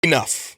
Enough.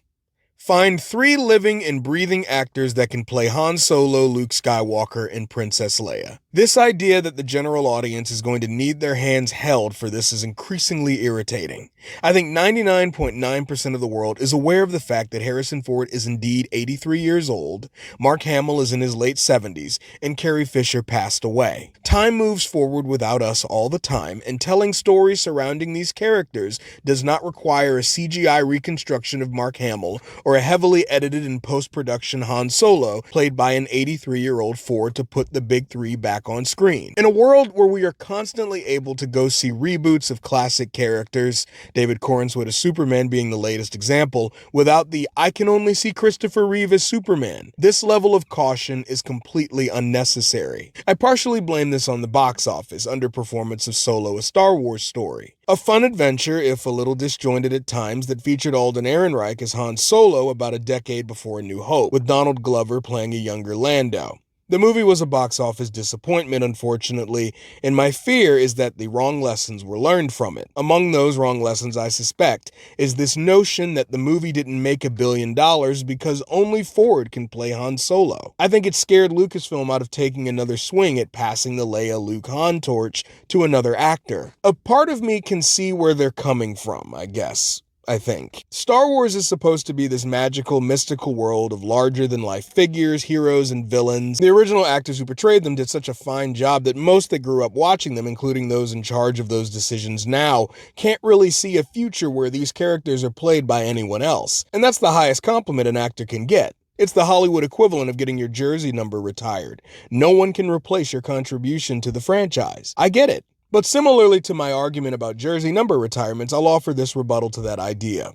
Find 3 living and breathing actors that can play Han Solo, Luke Skywalker, and Princess Leia. This idea that the general audience is going to need their hands held for this is increasingly irritating. I think 99.9% of the world is aware of the fact that Harrison Ford is indeed 83 years old, Mark Hamill is in his late 70s, and Carrie Fisher passed away. Time moves forward without us all the time, and telling stories surrounding these characters does not require a CGI reconstruction of Mark Hamill or a heavily edited in post-production Han Solo played by an 83-year-old Ford to put the big 3 back on screen. In a world where we are constantly able to go see reboots of classic characters, David Corenswit's Superman being the latest example, without the "I can only see Christopher Reeve as Superman," this level of caution is completely unnecessary. I partially blame this on the box office underperformance of Solo: A Star Wars Story. A fun adventure, if a little disjointed at times, that featured Alden Ehrenreich as Han Solo about a decade before A New Hope, with Donald Glover playing a younger Lando. The movie was a box office disappointment, unfortunately, and my fear is that the wrong lessons were learned from it. Among those wrong lessons, I suspect, is this notion that the movie didn't make $1 billion because only Ford can play Han Solo. I think it scared Lucasfilm out of taking another swing at passing the Leia Luke Han torch to another actor. A part of me can see where they're coming from, I guess. I think. Star Wars is supposed to be this magical, mystical world of larger-than-life figures, heroes, and villains. The original actors who portrayed them did such a fine job that most that grew up watching them, including those in charge of those decisions now, can't really see a future where these characters are played by anyone else. And that's the highest compliment an actor can get. It's the Hollywood equivalent of getting your jersey number retired. No one can replace your contribution to the franchise. I get it. But similarly to my argument about jersey number retirements, I'll offer this rebuttal to that idea.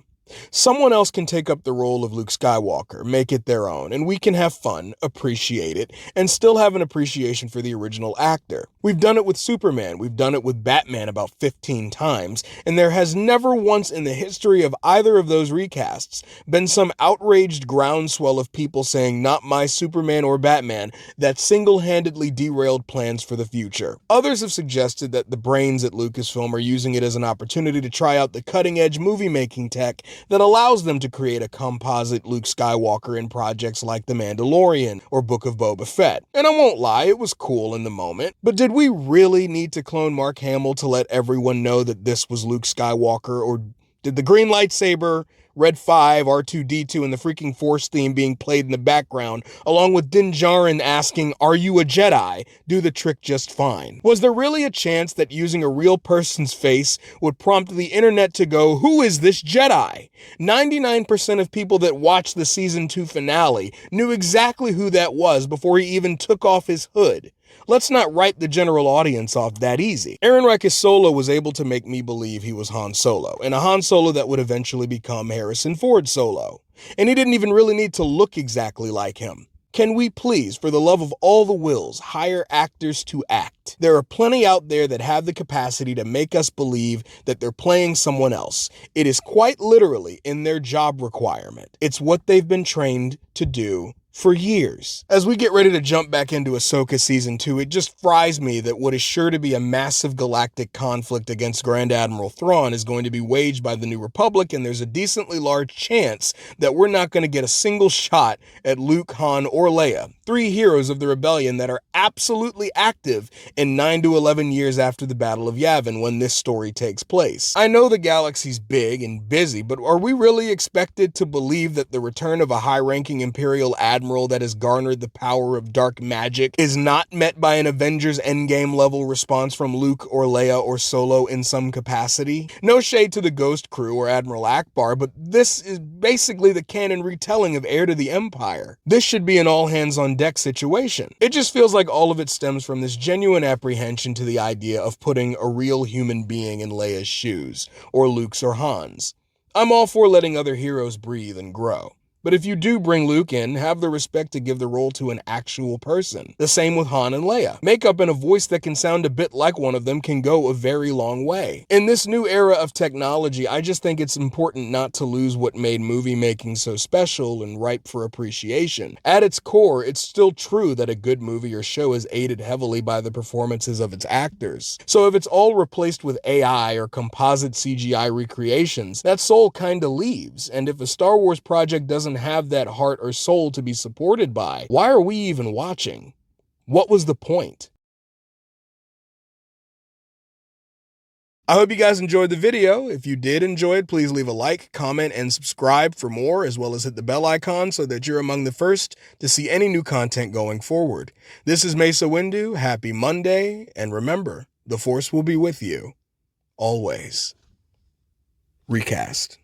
Someone else can take up the role of Luke Skywalker, make it their own, and we can have fun, appreciate it, and still have an appreciation for the original actor. We've done it with Superman, we've done it with Batman about 15 times, and there has never once in the history of either of those recasts been some outraged groundswell of people saying "not my Superman or Batman" that single-handedly derailed plans for the future. Others have suggested that the brains at Lucasfilm are using it as an opportunity to try out the cutting-edge movie-making tech that allows them to create a composite Luke Skywalker in projects like The Mandalorian or Book of Boba Fett. And I won't lie, it was cool in the moment, but did we really need to clone Mark Hamill to let everyone know that this was Luke Skywalker, or did the green lightsaber, Red 5, R2-D2, and the freaking Force theme being played in the background, along with Din Djarin asking, "Are you a Jedi?" do the trick just fine? Was there really a chance that using a real person's face would prompt the internet to go, "Who is this Jedi?" 99% of people that watched the Season 2 finale knew exactly who that was before he even took off his hood. Let's not write the general audience off that easy. Ehrenreich's Solo was able to make me believe he was Han Solo, and a Han Solo that would eventually become Harrison Ford Solo. And he didn't even really need to look exactly like him. Can we please, for the love of all the wills, hire actors to act? There are plenty out there that have the capacity to make us believe that they're playing someone else. It is quite literally in their job requirement. It's what they've been trained to do for years. As we get ready to jump back into Ahsoka Season 2, it just fries me that what is sure to be a massive galactic conflict against Grand Admiral Thrawn is going to be waged by the New Republic, and there's a decently large chance that we're not going to get a single shot at Luke, Han, or Leia, 3 heroes of the rebellion that are absolutely active in 9 to 11 years after the Battle of Yavin when this story takes place. I know the galaxy's big and busy, but are we really expected to believe that the return of a high-ranking Imperial admiral that has garnered the power of dark magic is not met by an Avengers Endgame level response from Luke or Leia or Solo in some capacity? No shade to the Ghost Crew or Admiral Akbar, but this is basically the canon retelling of Heir to the Empire. This should be an all-hands-on-deck situation. It just feels like all of it stems from this genuine apprehension to the idea of putting a real human being in Leia's shoes, or Luke's or Han's. I'm all for letting other heroes breathe and grow. But if you do bring Luke in, have the respect to give the role to an actual person. The same with Han and Leia. Makeup and a voice that can sound a bit like one of them can go a very long way. In this new era of technology, I just think it's important not to lose what made movie making so special and ripe for appreciation. At its core, it's still true that a good movie or show is aided heavily by the performances of its actors. So if it's all replaced with AI or composite CGI recreations, that soul kinda leaves. And if a Star Wars project doesn't have that heart or soul to be supported by, why are we even watching? What was the point? I hope you guys enjoyed the video. If you did enjoy it, please leave a like, comment, and subscribe for more, as well as hit the bell icon so that you're among the first to see any new content going forward. This is Mesa Windu. Happy Monday, and remember, the Force will be with you always. Recast.